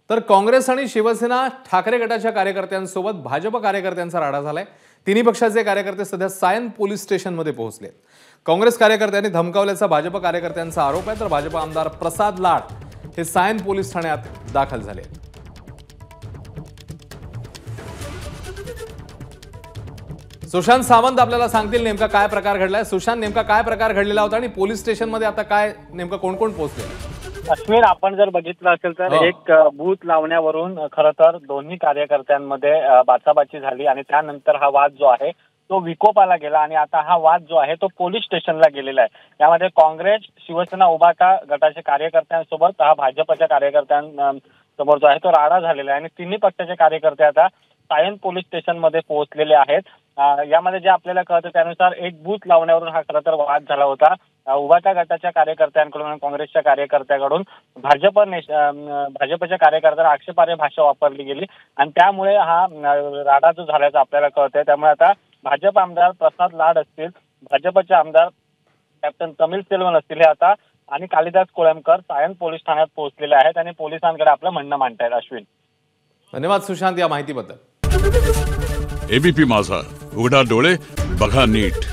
तर काँग्रेस आणि शिवसेना ठाकरे गटाच्या कार्यकर्त्यांसोबत भाजप कार्यकर्त्यांचा राडा झालाय। तिन्ही पक्षाचे कार्यकर्ते सध्या सायन पोलीस स्टेशनमध्ये पोहोचले। काँग्रेस कार्यकर्त्यांनी धमकावल्याचा भाजप कार्यकर्त्यांचा आरोप आहे, तर भाजप आमदार प्रसाद लाड हे सायन पोलीस ठाण्यात दाखल झाले। सुशांत सावंत आपल्याला सांगतील नेमका काय प्रकार घडलाय। सुशांत, नेमका काय प्रकार घडलेला होता आणि पोलीस स्टेशनमध्ये आता काय नेमका कोण कोण पोहोचले? अश्विन, आपण जर बघितलं असेल तर एक बूथ लावण्यावरून खरं तर दोन्ही कार्यकर्त्यांमध्ये बाचाबाची झाली आणि त्यानंतर हा वाद जो आहे तो विकोपाला गेला आणि आता हा वाद जो आहे तो पोलीस स्टेशनला गेलेला आहे। यामध्ये काँग्रेस, शिवसेना, उभाटा गटाचे कार्यकर्त्यांसोबत हा भाजपच्या कार्यकर्त्यांसमोर जो आहे तो राडा झालेला आहे आणि तिन्ही पक्षाचे कार्यकर्ते आता सायन पोलीस स्टेशनमध्ये पोहोचलेले आहेत। यामध्ये जे आपल्याला कळतं त्यानुसार एक बूथ लावण्यावरून हा खरं तर वाद झाला होता। उभाटा गटाच्या कार्यकर्त्यांकडून आणि काँग्रेसच्या कार्यकर्त्यांकडून भाजपच्या कार्यकर्त्यांना आक्षेपार्ह भाषा वापरली गेली आणि त्यामुळे हा राडा जो झाल्याचं आपल्याला कळतंय। त्यामुळे आता भाजप आमदार प्रसाद लाड असतील, भाजपचे आमदार कॅप्टन तमिल सेल्वन असतील, हे आता आणि कालिदास कोळंबकर सायन पोलीस ठाण्यात पोहोचलेले आहेत आणि पोलिसांकडे आपलं म्हणणं मांडतायत। अश्विन, धन्यवाद सुशांत या माहितीबद्दल। एबीपी माझा, उघडा डोळे बघा नीट।